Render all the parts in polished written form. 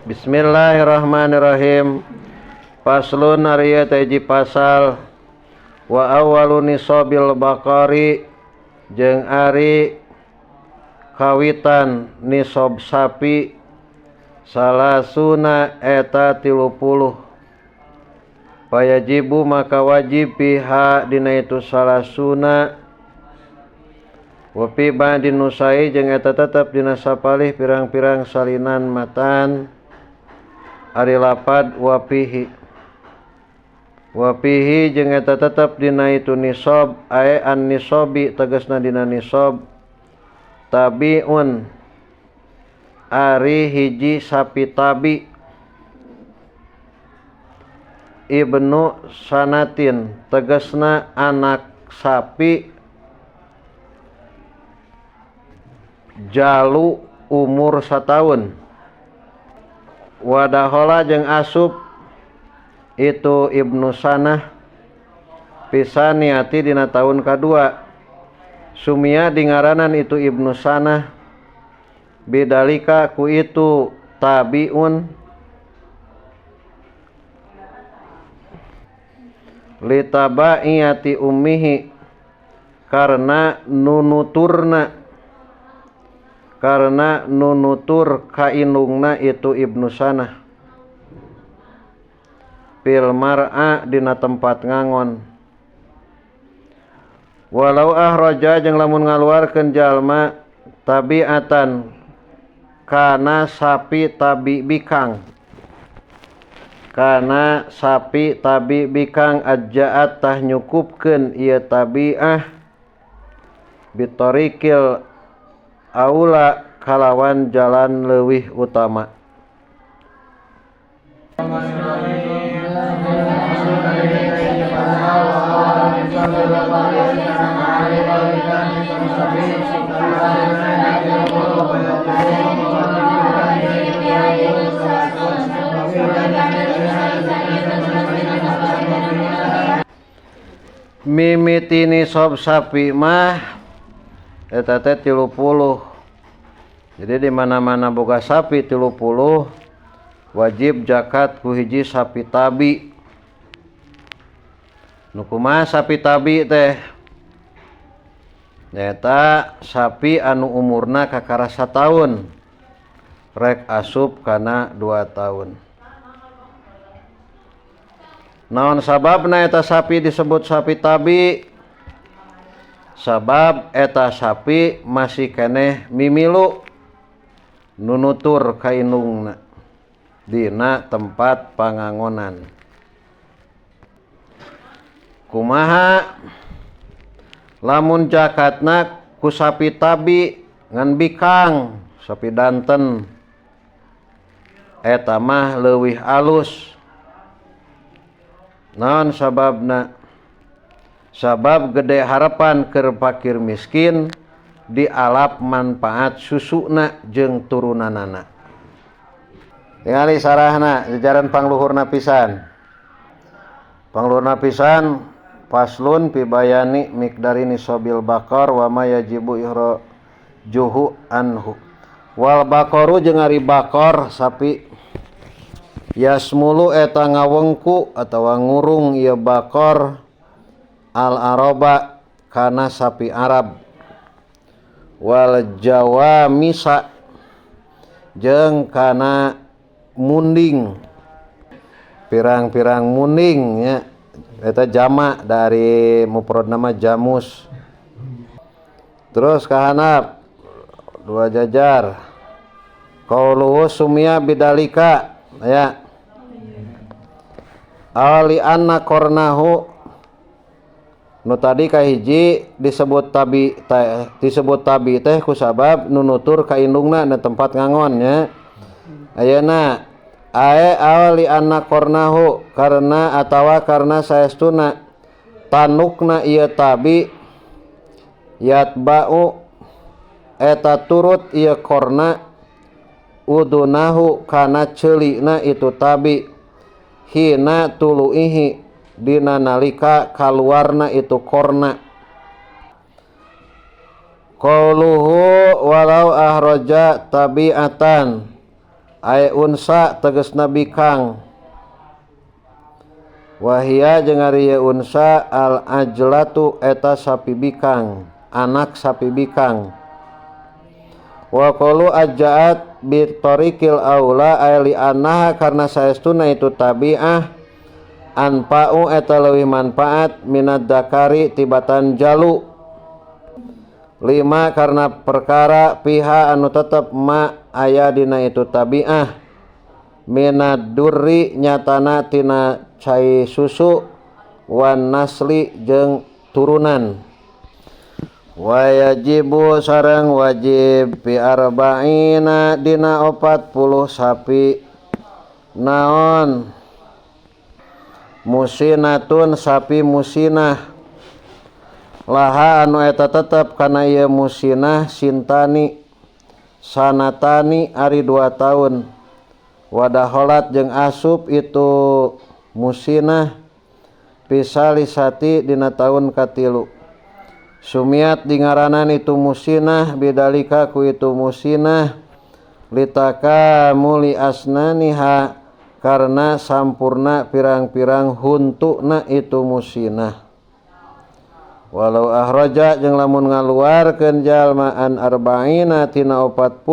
Bismillahirrahmanirrahim. Faslun ari teh hiji pasal wa awwalu nisabil baqari jeung ari kawitan nisab sapi salasuna eta 30 payajibu maka wajib piha dina itu salasuna wa fi ba'din nusai jeung eta tetep dina sapalih pirang-pirang salinan matan ari lapad wapihi jeung eta tetep dina itu nisab ae an nisabi tegasna dina nisab tabiun ari hiji sapi tabi ibnu sanatin tegasna anak sapi jalu umur sataun wadahola jeung asup itu ibnu sanah pisaniati dina tahun kedua sumia dingaranan itu ibnu sanah bidalika ku itu tabiun litabaiyati ummihi karena nunutur kainungna itu ibnu sanah fil mar'a dina tempat ngangon walau ahraja jeung lamun ngaluarkeun jalma tabiatan kana sapi tabi bikang ajjaat tah nyukupkeun ieu tabiah bitorikil aula kalawan jalan leuwih utama. Mimiti nisab sapi mah eta teh 30. Jadi di mana-mana boga sapi 30 wajib zakat ku hiji sapi tabi. Nu kumaha sapi tabi teh? Eta sapi anu umurna kakara sataun rek asup kana 2 tahun. Naon sababna eta sapi disebut sapi tabi? Sabab eta sapi masih keneh mimilu nunutur kainungna dina tempat pangangonan. Kumaha lamun zakatna ku sapi tabi ngan bikang sapi danten eta mah leuwih alus. Naon sababna? Sabab gede harapan keur fakir miskin dialap manfaat susuna jeung turunanana. Tingali sarahna jajaran pangluhurna pisan. Pangluhurna pisan faslun fi bayani miqdari nisabil baqar wa ma yajibu ihrajuhu anhu. Wal baqaru jeung ari baqar sapi yasmulu eta ngawengku atawa ngurung ieu baqar al araba kana sapi Arab wal jawamisa jeung kana munding pirang-pirang munding nya eta jamak dari mufrad nama jamus. Terus kahanap 2 jajar qauluhu sumia bidalika ya awali anna kornahu nu tadi kahiji disebut tabi teh ku sabab nunutur kaindungna na tempat ngangon nya. Ayeuna awali anna kornahu karena atawa karena saestuna tanukna ieu tabi yatba'u eta turut ieu korna udunahu kana ceulina itu tabi hina tuluihi dina nalika kaluarna itu korna. Qauluhu walau ahraja tabi'atan Ai unsa tegasna bikang. Wahia jeung ari unsa al ajlatu eta sapi bikang, anak sapi bikang. Wa qalu ajjaat bi tariqil aula ay li annaha karna saestuna itu tabi'ah anfa'u eta leuwih manfaat minad dakari tibatan jalu. 5 karena perkara piha anu tetep ma aya dina itu tabi'ah minad durri nyatana tina cai susu wan nasli jeung turunan. Wayajibu sareng wajib fi arba'ina dina 40 sapi naon musinatun sapi musinah laha anu eta tetep kana ieu musinah sintani sanatani ari 2 tahun wadaholat jeung asup itu musinah pisalisati dina tahun katilu. Sumiat dingaranan itu musinah bidalika ku itu musinah litaka muli asnaniha karena sampurna pirang-pirang huntukna itu musinah. Walau ahraja jeung lamun ngaluarkeun jalma an arba'ina tina 40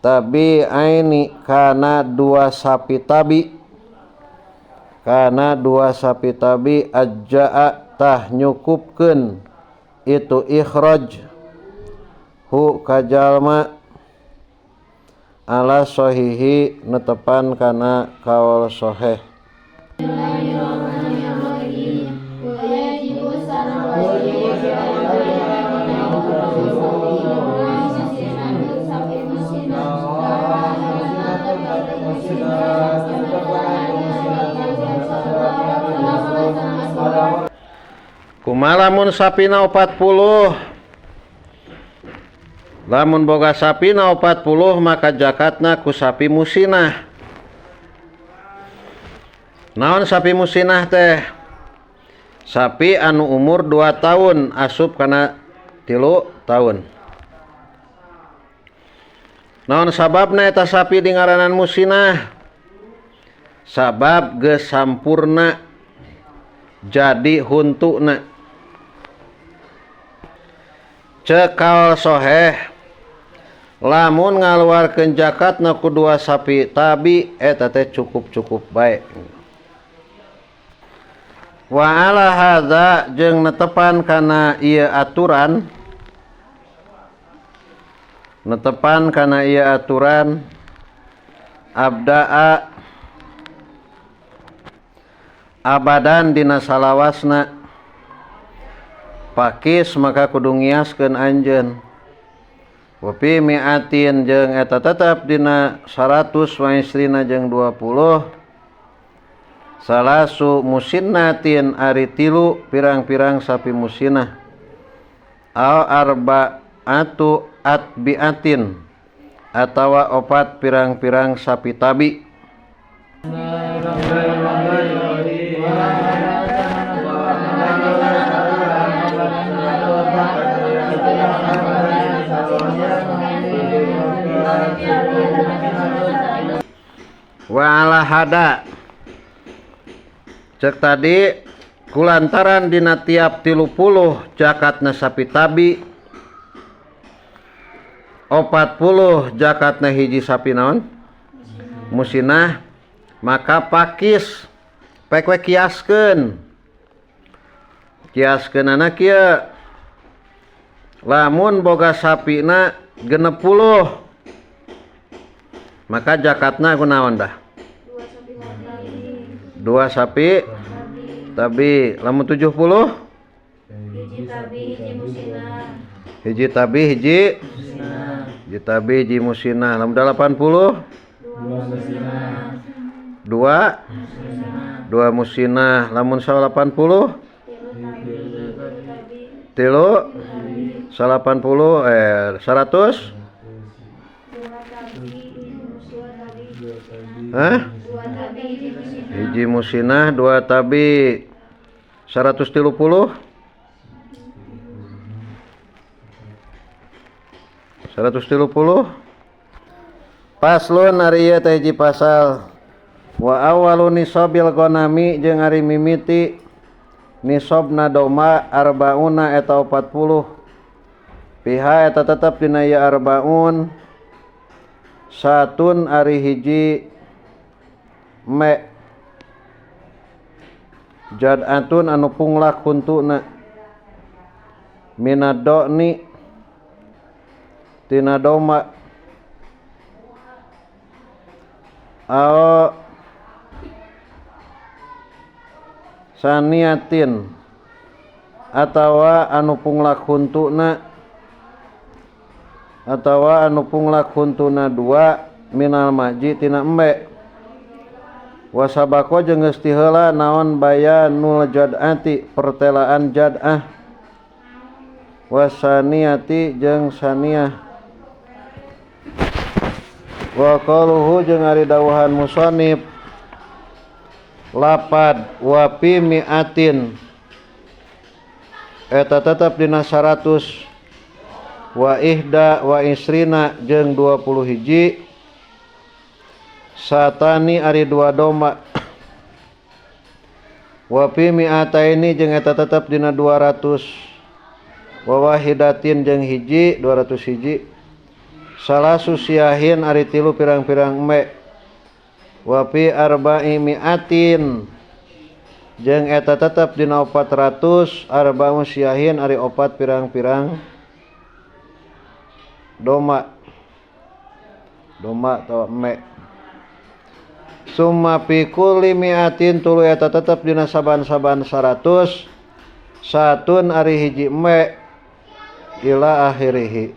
tabi aini kana 2 sapi tabi ajja'a tah nyukupkeun itu ikhraj hu kajalma ala sahihi netepan kana kaul sahih. Kumalamun sapina 40 lamun boga sapina 40 maka zakatna ku sapi musinah. Naon sapi musinah teh? Sapi anu umur 2 tahun asup kana 3 tahun. Naon sababna eta sapi dingaranan musinah? Sabab geus sampurna jadi huntukna. Cekal soheh lamun ngaluarkeun zakatna ku 2 sapi tabi eta teh cukup bae. Wa ala hadza jeung netepan kana ieu aturan abda'a abadan dina salawasna pakis maka kudu ngiaskeun anjeun. Wapi mi'atin jeung eta tetep dina 100 wa isrina jeung 20 salasu musinnatin ari 3 pirang-pirang sapi musinah au arba'atu atbi'atin atawa 4 pirang-pirang sapi tabi. Wa ala hada cek tadi kulantaran dina tiap 30 zakatna sapi tabi 40 zakatna hiji sapi naon musinah maka pakis pek we kiaskeun anak kieu lamun boga sapina 60 maka zakatna kunaon dah 2 sapi tabi lamun 70 hiji tabi hiji musinah lamun 80 2 musinah lamun 180 100 hiji musinah 2 tabi 130 130 Paslun ari ieu teh hiji pasal. Wa awwalu nisabil ghanami jeung ari mimiti nisabna doma arbauna eta 40. Piha eta tetep dina ieu arbaun satun ari hiji me jad'atun anu punglak huntuna minadoni tina doma saniatin atawa anu punglak huntuna dua minal maji tina embe wasabako jeung geus ti heula naon bayanul jad'ati pertelaan jad'ah wasaniati jeung saniah wa qaluhu jeung ari dawuhan musannif lapad wa fi mi'atin eta tetep dina 100 wa ihda wa isrina jeung 21 satani ari 2 domba wa fi mi'ataini jeung eta tetep dina 200 wa wahidatin jeung hiji 201 salasu siyahin ari 3 pirang-pirang embe wa fi arba'i mi'atin jeung eta tetep dina 400 arba'u siyahin ari 4 pirang-pirang doma atau embe summa fi kulli mi'atin tuluy eta tetep dina saban-saban 100 satun ari hiji embe ila akhirih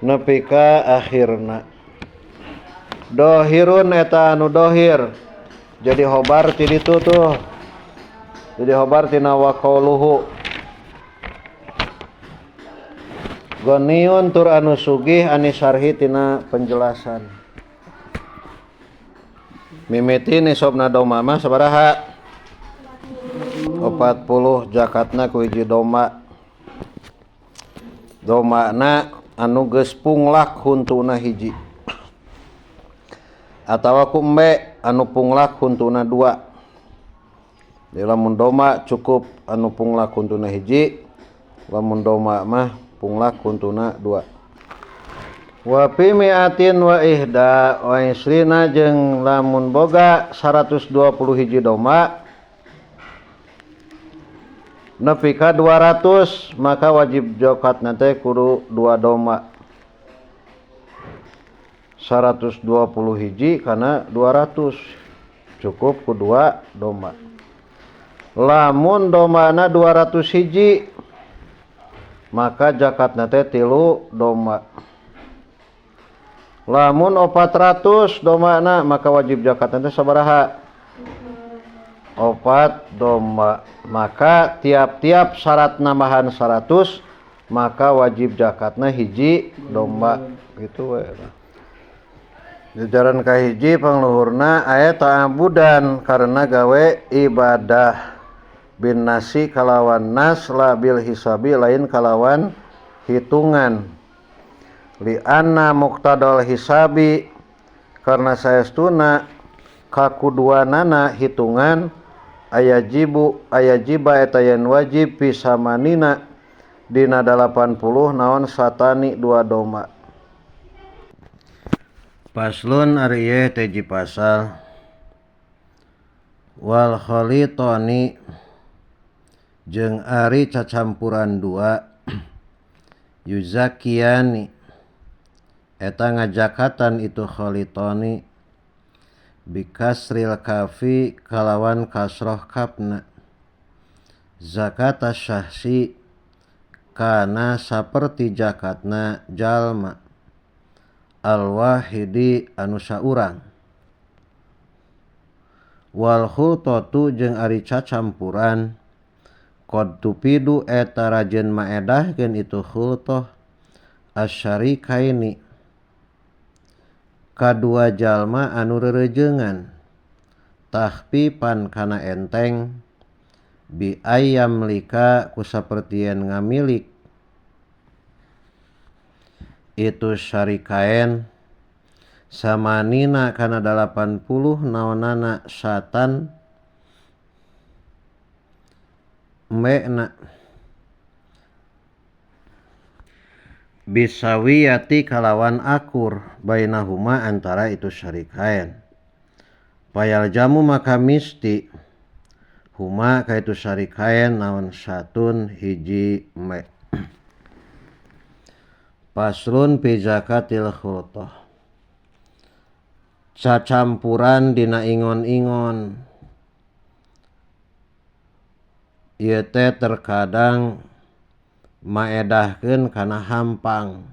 nepi ka akhirna dohirun eta anu dohir jadi hobar ti ditu tuh jadi hobar tina wa qauluhu goniun tur anu sugih ani sarhi tina penjelasan mimiti nisabna doma mah sabaraha 40 zakatna ku hiji doma na anu geus punglak huntuna hiji atawa ku embe anu punglak huntuna 2. Jadi lamun doma cukup anu punglak huntuna hiji, lamun doma mah punglak huntuna 2. Wa fi mi'atin wa ihda wa isrina jeung lamun boga 120 hiji doma nepi ka 200 maka wajib zakatna teh kudu 2 doma 120 hiji kana 200 cukup ku 2 doma lamun domana 200 hiji maka zakatna teh 3 doma lamun 400 domana maka wajib zakatna teh sabaraha 4 doma maka tiap-tiap syarat nambahan 100 maka wajib zakatna hiji domba gitu we. Jajaran ka hiji pangluhurna aya ta'abudan karena gawe ibadah bin nasi kalawan nas la bil hisabi lain kalawan hitungan li anna muqtadal hisabi karena saestuna kakuduanana hitungan ayajiba eta yen wajib pisamanina dina 80 naon satani 2 doma. Paslun ari ieu teh hiji pasal wal khalitani jeung ari cacampuran 2 yuzakiyani eta ngajakatan itu khalitani bikasril kafi kalawan kasroh kapna zakata syahsi kana saperti zakatna jalma al-wahidi anu saurang wal khultatu jeung ari cacampuran qad tupidu eta rajeun maedahkeun itu khultah asyarikaini kadua jalma anu rerejeungan tahpipan kana enteng bi ayam lika kusapertieun ngamilik itu syarikaen samanina kana 80 naonana satan mena bisawiyati kalawan akur bainahuma antara itu syarikain payal jamu maka misti huma ka itu syarikain naon satun hiji me paslun fi zakatil khultah cacampuran dina ingon-ingon ieu teh terkadang maedahkeun kana hampang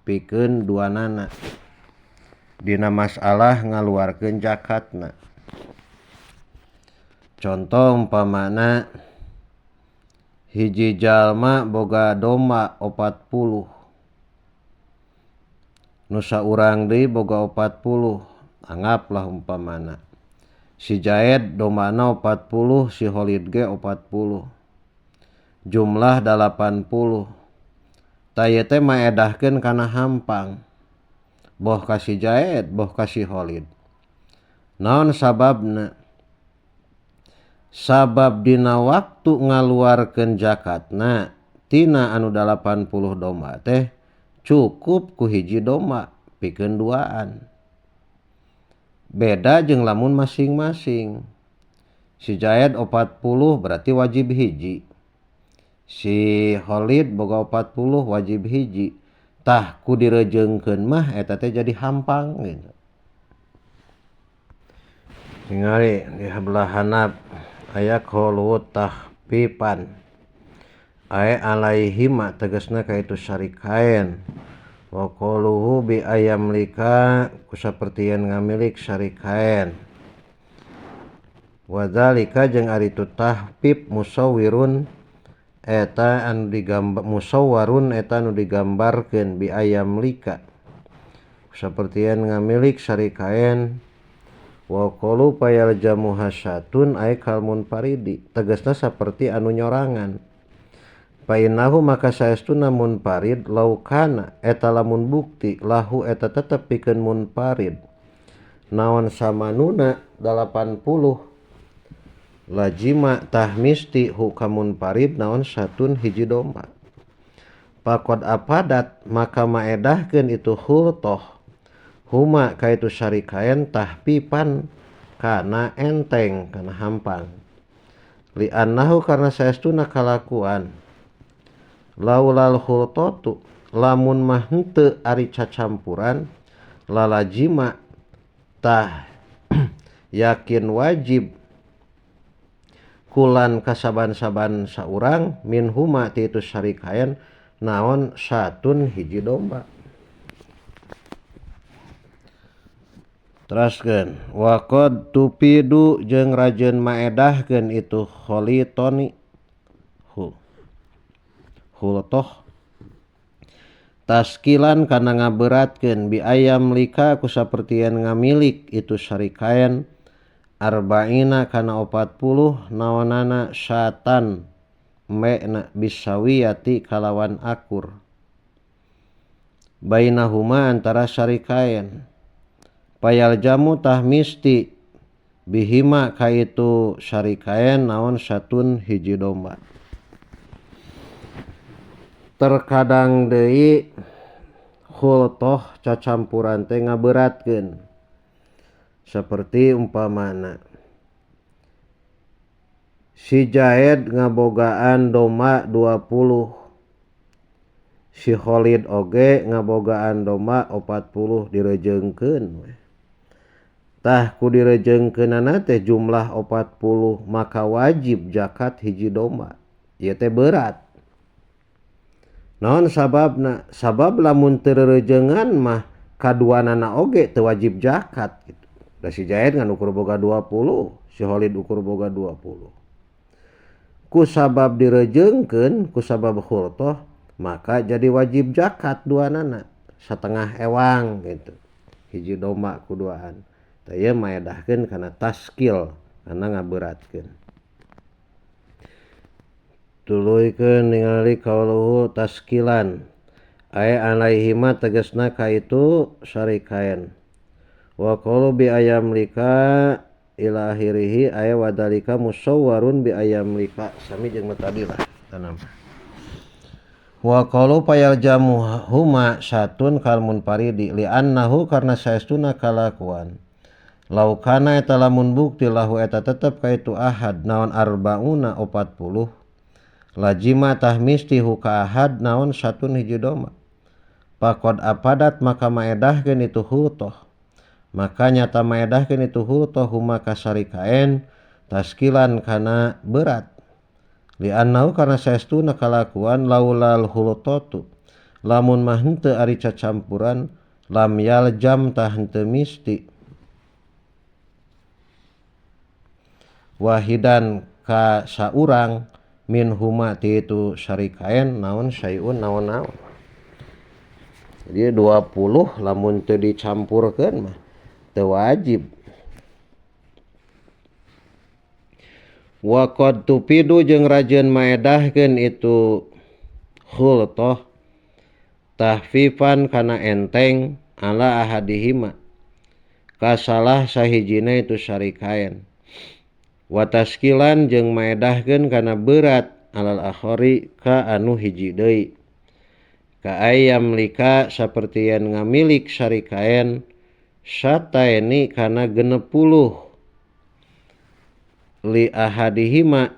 pikeun duanana dina masalah ngaluarkeun zakatna. Contoh umpamana hiji jalma boga domba 40 nusa urang deui boga 40 anggaplah umpamana si Jaed dombana 40 si Holid ge 40 jumlah 80 taya teh maedahkeun kana hampang boh ka si Jaed boh ka si Holid naon sababna sabab dina waktu ngaluarkeun zakatna tina anu 80 domba teh cukup ku hiji domba pikeun duaan beda jeung lamun masing-masing si Jaed 40 berarti wajib hiji si Holid boga 40 wajib hiji tah ku direjeungkeun mah eta teh jadi hampang gitu. Ningali di belah handap aya qaulu tahfipan ay alaihima tegasna ka itu syarikain wa qauluhu bi ayamlika kusapertieun ngamilik syarikain wa dzalika jeung ari tu tahfif musawwirun eta anu digambar musawwarun eta anu digambarkeun bi ayamlika kusapertieun ngamilik syarikain wa qalu payal jamu hasyatun ay kalmun paridi tegasna saperti anu nyorangan painahu maka saestuna munparid laukana eta lamun bukti lahu eta tetep pikeun munparid naon samanuna 80 lajima tah misti hukamun parid naon satun hiji domba pakod apadat maka maedahkeun itu khultoh huma ka itu syarikain tahfipan kana enteng kana hampang li annahu karna saestuna kalakuan laulal khultotu lamun mah henteu ari cacampuran lalajima tah yakin wajib kulan kasaban-saban saurang min huma ti itu syarikain naon satun hiji domba. Teraskeun wa qad tupidu jeung rajeun maedahkeun itu kholitoni khultoh taskilan kana ngaberatkeun bi ayam lika kusapertieun ngamilik itu syarikain arba'ina kana 40 naonana syatan me'na bisawiyati kalawan akur bainahuma antara syarikain payal jamu tah misti bihima ka itu syarikain naon satun hiji domba. Terkadang deui khultoh cacampuran teh ngaberatkeun saperti umpamana si Jaed ngabogaan domba 20 si Holid oge ngabogaan domba 40 direjeungkeun we tah ku direjeungkeunana teh jumlah 40 maka wajib zakat hiji domba ieu teh berat naon sababna sabab lamun teu rerejeungan mah kaduanana oge teu wajib zakat gitu da si Jaed ngan ukur boga 20 si Holid ukur boga 20 ku sabab direjeungkeun ku sabab khultoh maka jadi wajib zakat duanana satengah ewang gitu hiji domba kuduaan tah ieu maedahkeun kana taskil kana ngaberatkeun tuluikeun ningali qauluhu taskilan ay alaihima tegasna ka itu syarikain wa qalu bi ayam lika ila akhirih aya wadalika musawwarun bi ayam lika sami jeung tadi lah tanam wa qalu payal jamu huma satun kalmun paridi li annahu karna saestuna kalakuan laukana eta lamun bukti lahu eta tetep ka itu ahad naon arbauna 40 lajima tah misti huka ahad naon satun hiji doma pakod apadat maka maedahkeun itu hultoh maka nyata maedahkeun itu hultoh huma kasarikaen taskilan kana berat li annahu karna saestuna kalakuan laulal hultotu lamun mah henteu ari cacampuran lam yaljam tah henteu misti wahidan ka saurang min huma ti itu sarikaen naon sayun naon-naon jadi 20 lamun teu dicampurkeun mah teu wajib wa qad tupidu jeung rajeun maedahkeun itu khultoh tahfifan kana enteng ala ahadihima kasalah sahijina itu sarikaen wa taskilan jeung maedahkeun kana berat alal akhari ka anu hiji deui ka ayam lika saperti yang ngamilik sarikaen sataeni kana 60 li ahadihima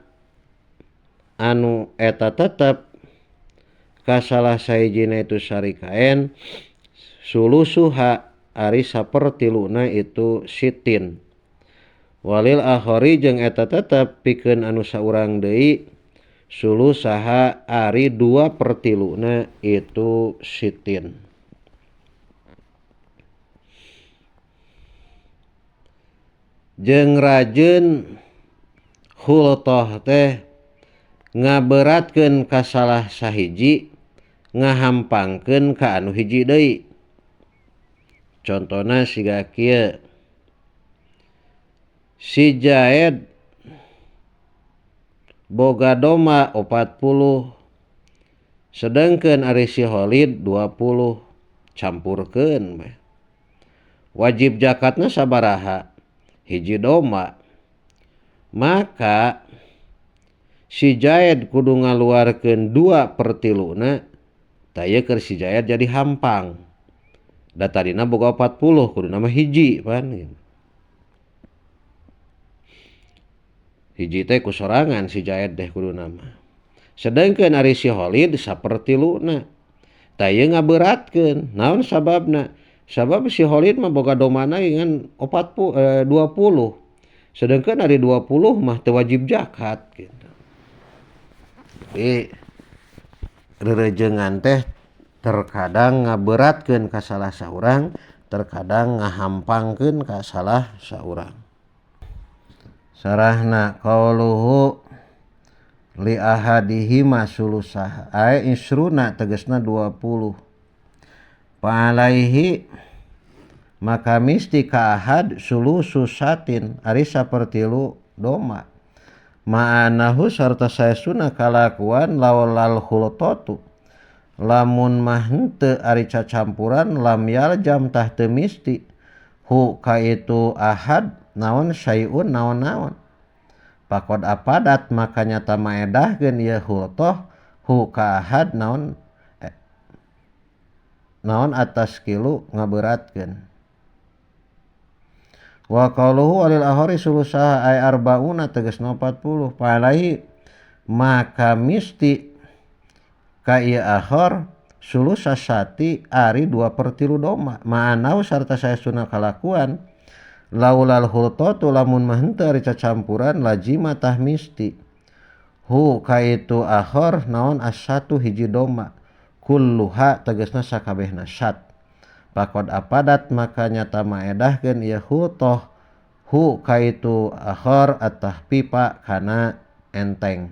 anu eta tetep kasalah sahijina itu sarikaen sulusuha ari sapertiluna itu sitin walil akhari jeung eta tetep pikeun anu saurang deui sulusaha ari 2/3 itu sitin jeung rajeun hultoh teh ngaberatkeun ka salah sahiji ngahampangkeun ka anu hiji deui contona siga kieu si Jaed boga doma 40 sedengkeun ari si Khalid 20 campurkeun wajib zakatna sabaraha hiji doma maka si Jaed kudu ngaluarkeun 2/3 taya keur si Jaed jadi hampang da tadina boga 40 kudu nama hiji pan hiji teh kusorangan si Jaed teh kudu nama sedengkeun ari si Khalid 1/3 taya ngaberatkeun naon sababna sabab si Khalid mah boga domana ngan 20 sedangkan ari 20 mah teu wajib zakat gitu. Jadi rerejengan teh terkadang ngaberatkeun ka salah saurang terkadang ngahampangkeun ka salah saurang sarahna qauluhu li ahadihima sulusah ay isruna tegasna 20 palaihi maka misti ka ahad sulusu satin ari sapertilu doma ma'anahu sarta saestuna kalakuan laulal khultotu lamun mah henteu ari cacampuran lam yaljam tah teu misti hu ka itu ahad naon sayun naon-naon pakod apadat maka nyata maedahkeun ieu khultoh hu ka ahad naon atas kilu ngaberatkeun wa qauluhu walil akhari sulusaha ay arbauna tegasna 40 palai maka misti ka ieu akhar sulusa sati ari 2/3 doma ma'anau sarta saestuna kalakuan laulal khultotu lamun mah henteu ari cacampuran lajima tah misti hu ka itu akhar naon as-satu hiji doma kulluha tegasna sakabehna sat pakod apadat maka nyata maedahkeun ieu khultoh hu ka itu akhar at-tahpipa kana enteng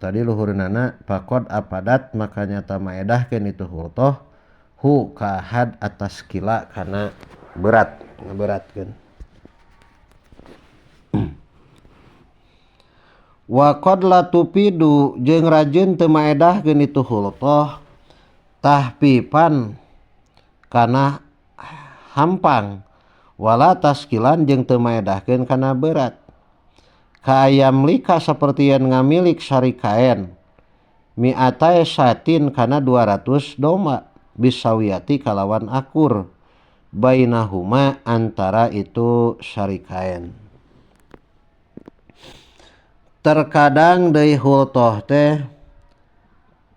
tadi luhurna pakod apadat maka nyata maedahkeun itu khultoh hu ka ahad atas kila kana berat ngaberatkeun wa qad la tupidu jeung rajeun teu maedahkeun itu khultoh tahpifan kana hampang wala taskilan jeung teu maedahkeun kana berat ka ayam lika sapertian ngamilik sari kaen mi'atae satin kana 200 domba bisawiyati kalawan akur bainahuma antara itu sari kaen. Terkadang deui hultoh teh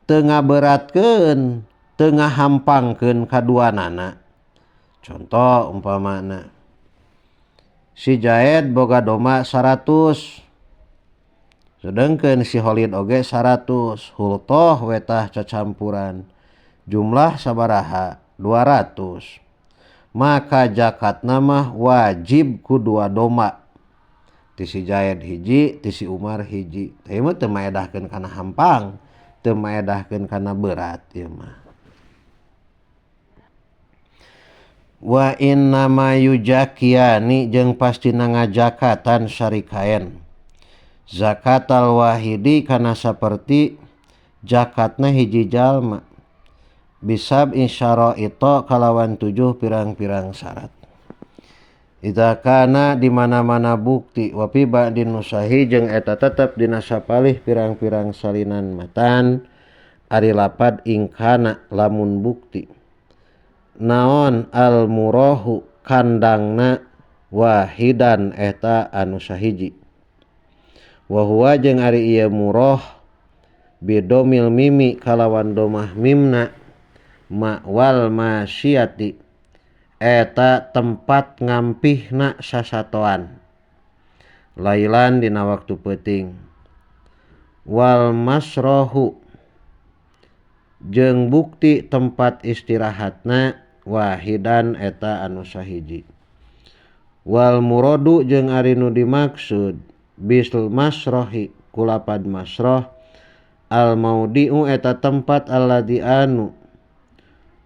teu ngaberatkeun teu ngahampangkeun kaduanana. Contoh umpamana si Jaed boga domba 100 sedengkeun si Holid oge 100 hultoh wetah cacampuran jumlah sabaraha 200 maka zakatna mah wajib ku 2 domba ti si Jaed hiji ti si Umar hiji tapi mah teu maedahkeun kana hampang teu maedahkeun kana berat ieu mah. Wa inna ma yujakiyani jeung pastina ngajakatan sari kaen zakatal wahidi kana saperti zakatna hiji jalma bisab insyara ito kalawan 7 pirang-pirang syarat. Idza kana di mana-mana bukti wa fi ba'din nusahi jeung eta tetep dina sapalih pirang-pirang salinan matan ari lapad ingkana lamun bukti naon al murahu kandangna wahidan eta anu sahiji wa huwa jeung ari ieu murah bidomil mimi kalawan domah mimna ma'wal masyiyati eta tempat ngampihna sasatoan lailan dina waktu peuting wal masrohu jeung bukti tempat istirahatna wahidan eta anu sahiji wal muradu jeung ari nu dimaksud bisul masrohi kulapad masroh al maudi'u eta tempat alladzi anu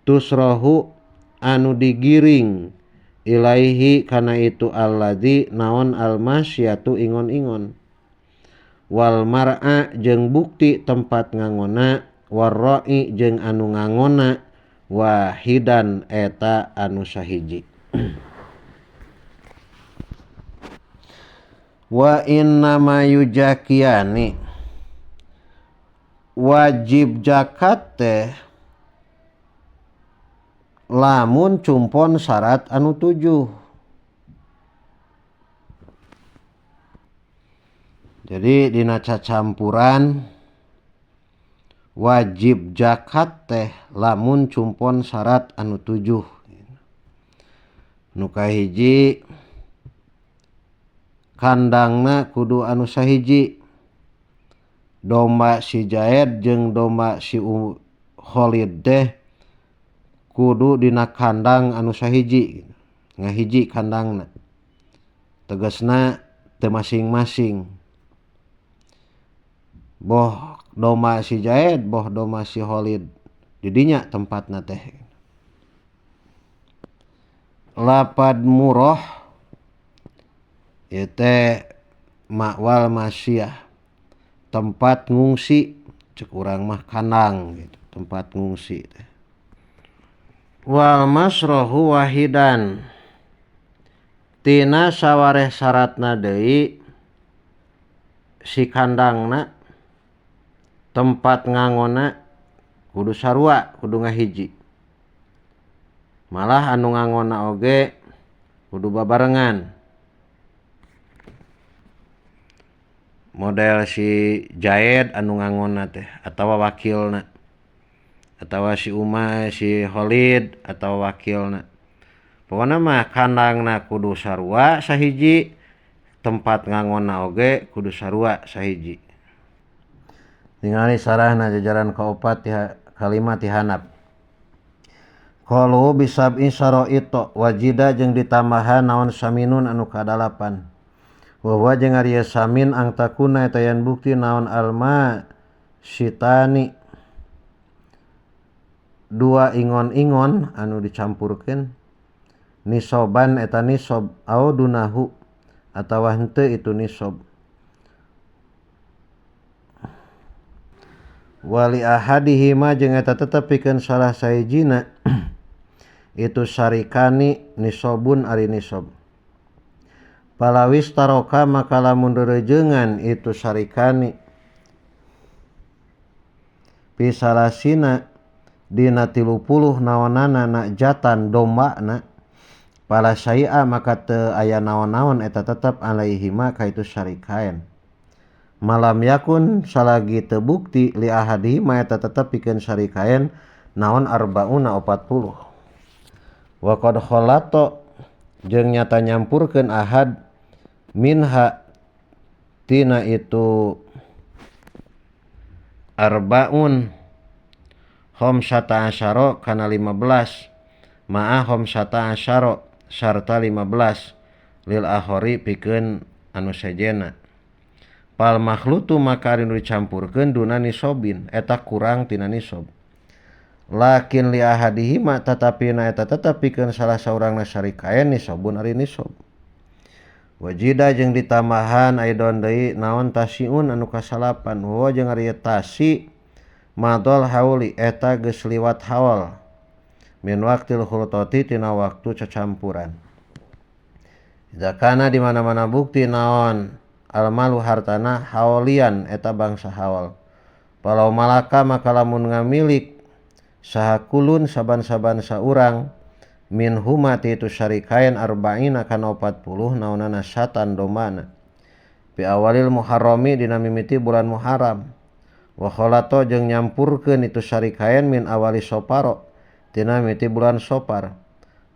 tusrohu anu digiring ilaihi kana itu alladzi naon almasyatu ingon-ingon wal mar'a jeung bukti tempat ngangona warra'i jeung anu ngangona wahidan eta anu sahiji. Wa inna ma yujakiyani wajib zakat teh lamun cumpon syarat anu 7. Jadi dina cacampuran wajib zakat teh lamun cumpon syarat anu 7. Nu kahiji kandangna kudu anu sahiji domba si Jaed jeung domba si Khalid teh kudu dina kandang anu sahiji ngahiji kandangna tegasna teu masing-masing boh domba si Jaed boh domba si Khalid didinya tempatna teh. Lapad murah ieu teh ma'wal masyiyah tempat ngungsi cek urang mah kandang gitu tempat ngungsi teh. Wal masrohu wahidan tina sawareh syaratna deui si kandangna tempat ngangona kudu sarua kudu ngahiji malah anu ngangona oge kudu babarengan model si Jaed anu ngangona teh atawa wakilna atawa si Umar si Khalid atawa wakilna pokona mah kandangna kudu sarua sahiji tempat ngangona oge kudu sarua sahiji. Ningali sarahna jajaran kaopat kalimat tihanap qalu bisab'i syara'ito wajida jeung ditambahan naon saminun anu kadalapan wa huwa jeung ari samin ang takuna eta yan bukti naon alma sitani dua ingon-ingon anu dicampurkeun nisoban eta nisob au dunahu atawa henteu itu nisob wali ahadihima jeung eta tetep pikeun salah sahijina itu syarikani nisobun ari nisob. Palawis taroka maka lamun derejengan itu syarikani pisalasina dina 30 naonana na jatan dombana pala syai'a maka teu aya naon-naon eta tetep alaihima ka itu syarikain. Malam yakun salagi teu bukti li ahadihima eta tetep pikeun syarikain naon arbauna 40. Wa qad khalato jeung nyata nyampurkeun ahad minha tina itu arbaun khamsata asyara kana 15 ma'a khamsata asyara sarta 15 lil akhari pikeun anu sejena. Pal makhlutu maka anu dicampurkeun duna nisobin eta kurang tina nisob. Lakin li ahadihima tatapina eta tetep pikeun salah saurangna syarikain nisobun ari nisob. Wajida jeung ditambahan aidon deui naon tasiun anu kasalapan wa jeung ari tasi madol hauli eta geus liwat haul min waqtil khultati tina waktu cacampuran. Zakana di mana-mana bukti naon almalu hartana haulian eta bangsa haul. Palau malaka maka lamun ngamilik sahakulun saban-saban saurang min huma ti itu syarikain arba'ina kana 40 naonana satan domana fi awalil muharrami dina mimiti bulan Muharram. Wa khalato jeung nyampurkeun itu syarikain min awali soparo tina mimiti bulan Sopar.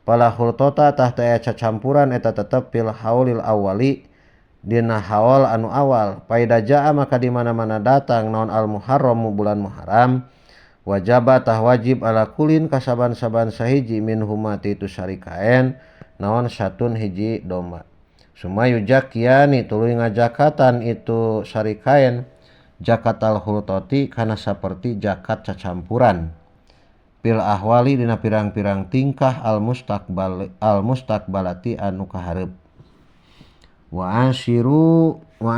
Pala khultota tahta aya cacampuran eta tetep fil haulil awali dina haul anu awal. Paida jaa maka di mana-mana datang naon al muharram bulan Muharram wajaba tah wajib ala kulin kasaban-saban sahiji min humati itu syarikain naon satun hiji domba. Sumayu jakiani tuluy ngajakatan itu syarikain jakatal khultati kana saperti jakat cacampuran. Pil ahwali dina pirang-pirang tingkah al mustaqbalati anu kaharep. Wa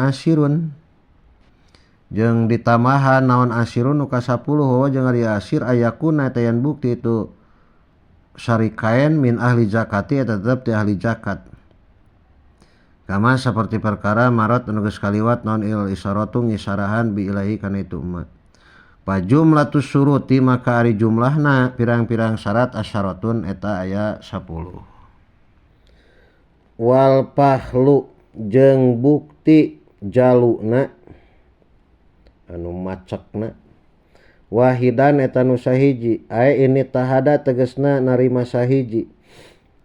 asirun jeung ditambahan naon asirun nu ka-10 wa jeung ari asir ayakuna eta yan bukti itu syarikain min ahli zakati eta tetep ti ahli zakat. Kama saperti perkara marat anu geus kaliwat naon il isaratu ngisarahan bi ilahi kana itu umat. Pa jumlatus suruti maka ari jumlahna pirang-pirang syarat asyaratun eta aya 10. Wal pahlu jeung bukti jaluna anu macekna wahidan eta nu sahiji ai ini tahada tegasna narima sahiji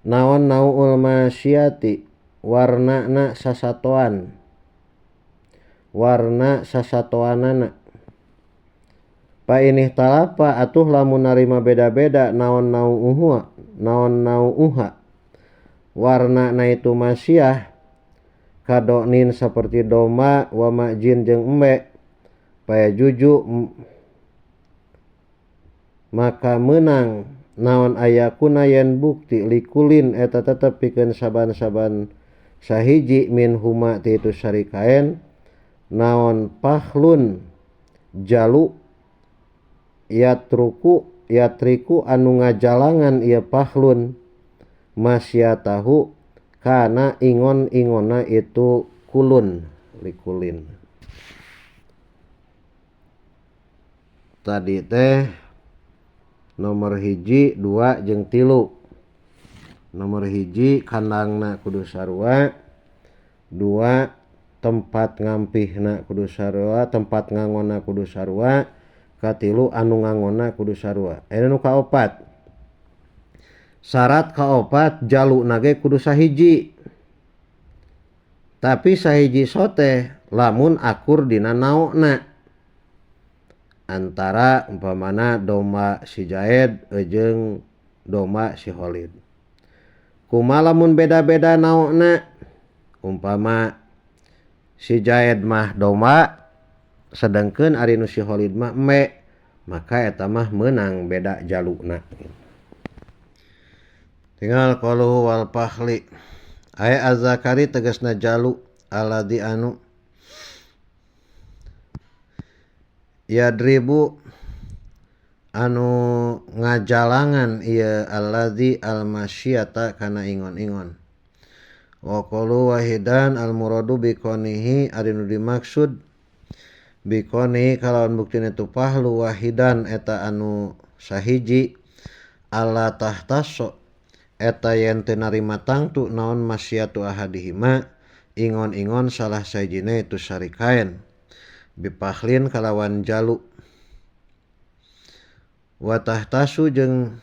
naon nauul masyati warna sasatoanana pa ini talapa atuh lamun narima beda-beda naon nauuha warna na itu masyah kadonin seperti doma wa majin jeung embe paya juju maka menang naon ayakuna yen bukti likulin eta tetep pikeun saban-saban sahiji min huma ti itu syarikain naon pahlun jalu yatriku anu ngajalangan ieu pahlun masyatahu kana ingon-ingona itu kulun likulin. Tadi teh nomor hiji 2 jeung 3. Nomor hiji kandangna kudu sarua, 2 tempat ngampihna kudu sarua, tempat ngangonna kudu sarua, katilu anu ngangonna kudu sarua. Anu kaopat syarat kaopat jaluna ge kudu sahiji tapi sahiji sote lamun akur dina naona antara umpamana domba si Jaed jeung domba si Khalid. Kumaha lamun beda-beda naona umpama si Jaed mah domba sedengkeun ari nu si Khalid mah embe maka eta mah meunang beda jaluna. Tinggal qaluhu wal pahli ay az-zakari tegasna jalu alladzi anu yadribu anu ngajalangan ieu alladzi almasyata kana ingon-ingon. Wa qalu wahidan almuradu bikonihi ari nu dimaksud bikoni kalawan buktina tu pahlu wahidan eta anu sahiji alla tahtaso eta yen teu narima tangtu naon masyatu ahadihima ingon-ingon salah sahijina itu sarikaen bipahlin kalawan jalu wa tahtasu jeung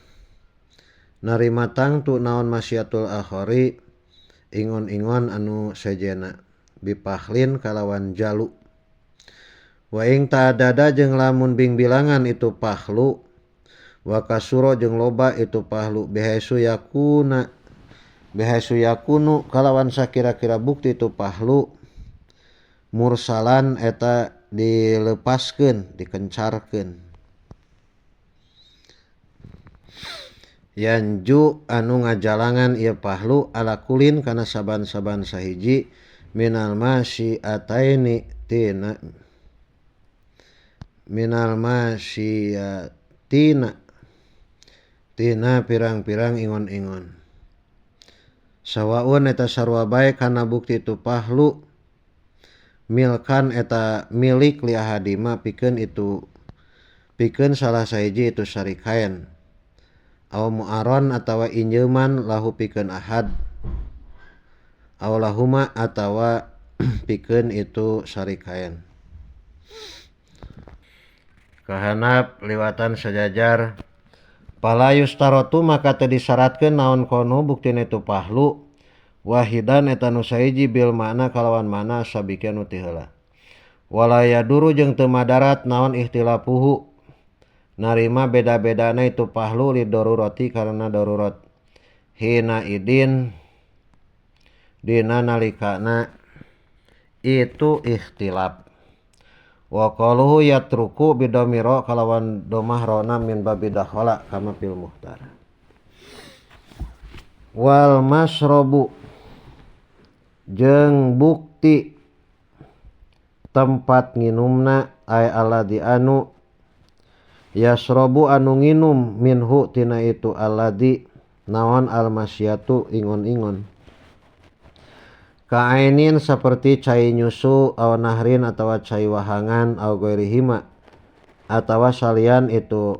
narima tangtu naon masyiatul akhari ingon-ingon anu sejena bipahlin kalawan jalu wa ing ta'adada jeung lamun bing-bilangan itu pahlu wa kasuro jeung loba itu pahlu bihaisu yakunu kalawan sakira-kira bukti itu pahlu mursalan eta dilepaskeun dikencarkeun yanju anu ngajalangan ieu pahlu ala kulin kana saban-saban sahiji minal masyiataini tina pirang-pirang ingon-ingon sawaun eta sarua bae kana bukti itu pahlu milkan eta milik li ahadima pikeun salah sahiji itu sarikaen aw mu'aron atawa injeuman lahu pikeun ahad aw lahuma atawa pikeun itu sarikaen kahanap liwatan sajajar palayus tarotu maka teu disyaratkeun naon kono buktina itu pahlu wahidan eta nu sahiji bil makna kalawan makna sabikeun nu ti heula wala yaduru jeung teu madarat naon ikhtilafuhu narima beda-bedana itu pahlu li darurati karena darurat hina idin dina nalikana itu ikhtilaf wa qaluhu yatruku bidomiro kalawan domah rona min babi dakhala kama fil muhtar wal masrobu jeung bukti tempat nginumna ay alladzi anu yasrobu anu nginum minhu tina itu alladzi naon almasyatu ingon-ingon kaainin seperti cai nyusu aw nahrin atawa cai wahangan aw ghairihima atawa salian itu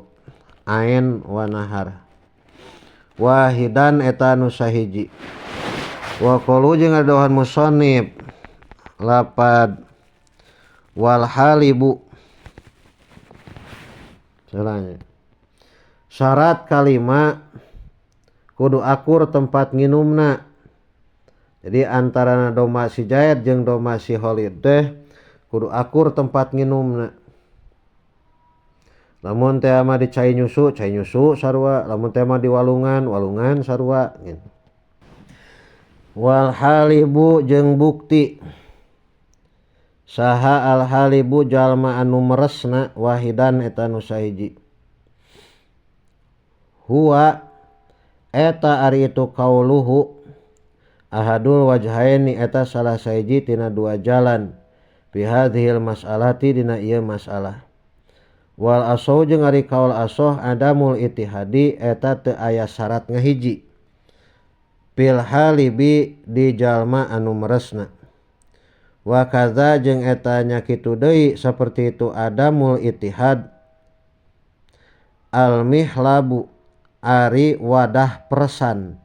ain wa nahar wahidan eta anu sahiji wa qalu jeung adohan musannif lapad wal halibu salahnya syarat kalima kudu akur tempat nginumna jadi antara doma si Jaid jeung doma si Khalid teh kudu akur tempat nginumna lamun teh mah di cai nyusu sarua lamun teh mah di walungan sarua gitu. Wal halibu jeung bukti saha al halibu jalma anu meresna wahidan eta nu sahiji huwa eta ari itu qauluhu ahadul wajhaini eta salah sahiji tina dua jalan fi hadhil mas'alati dina ieu masalah wal asoh jeung ari kaul asoh adamul ittihadi eta teu aya syarat ngahiji fil halibi di jalma anu meresna wa kadza jeung eta nya kitu deui saperti itu adamul ittihad al mihlabu ari wadah persan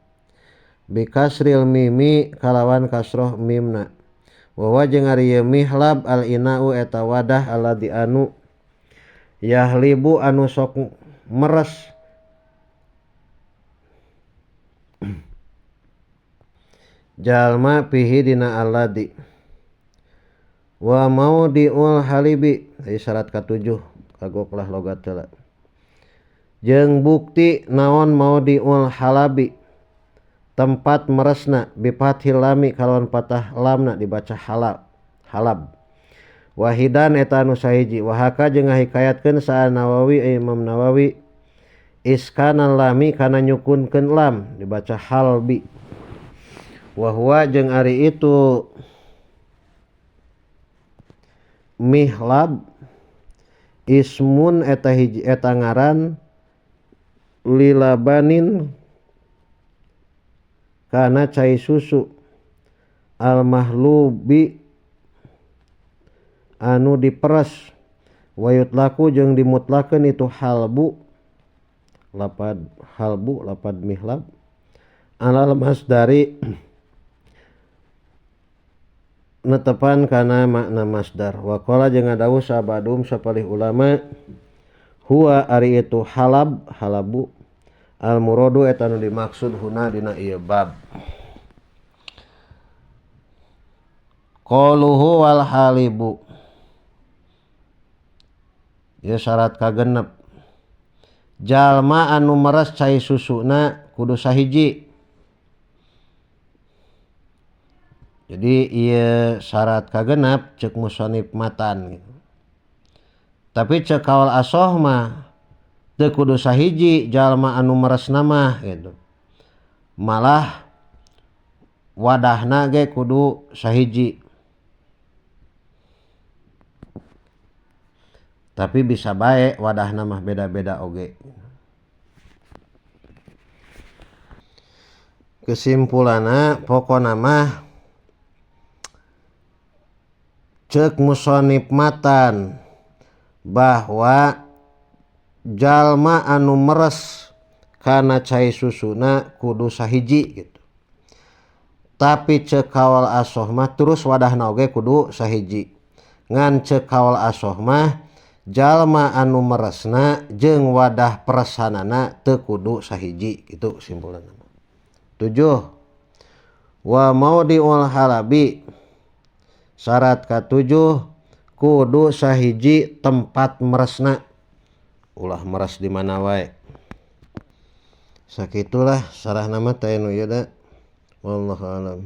bikasril mimi kalawan kasroh mimna wa jeung ari mihlab al inau eta wadah alladzi anu yahlibu anu sok meres jalma pihi dina alladzi wa maudiul halibi syarat ka-7 kagoklah logat heula jeung bukti naon maudiul halabi tempat meresna bifathil lami kalawan patah lamna dibaca halab wahidan eta anu sahiji wahaka jeung ngahikayatkeun sa Nawawi Imam Nawawi iskanal lami kana nyukunkeun lam dibaca halbi wa huwa jeung ari itu mihlab ismun eta hiji eta ngaran lilabanin kana cai susu al mahlubi anu diperas wayut laku jeung dimutlakeun itu halbu lapad halbu lapad mihlab alal masdari netepan kana makna masdar. Wa qala jeung ngadawuh sabadum sapalih ulama huwa ari itu halabu al muradu eta nu dimaksud huna dina ieu bab. Qaluhu wal halibu ieu syarat kagenep. Jalma anu meres cai susuna kudu sahiji. Jadi ieu syarat kagenep ceuk musannif matan gitu. Tapi ceuk kaul asoh mah teu kudu sahiji jalma anu meresna mah gitu. Malah wadahna ge kudu sahiji. Tapi bisa bae wadahna mah beda-beda oge. Kesimpulanna pokona mah ceuk musannif matan bahwa jalma anu meres kana cai susuna kudu sahiji gitu. Tapi ceuk kaul asoh mah terus wadahna oge kudu sahiji. Ngan ceuk kaul asoh mah jalma anu meresna jeung wadah peresanana teu kudu sahiji gitu simpulanna. 7. Wa maudiul halabi syarat ka-7 kudu sahiji tempat meresna. Ulah meres di mana wae. Sakitulah sarahna mah teh nu ieu da. Wallahu a'lam.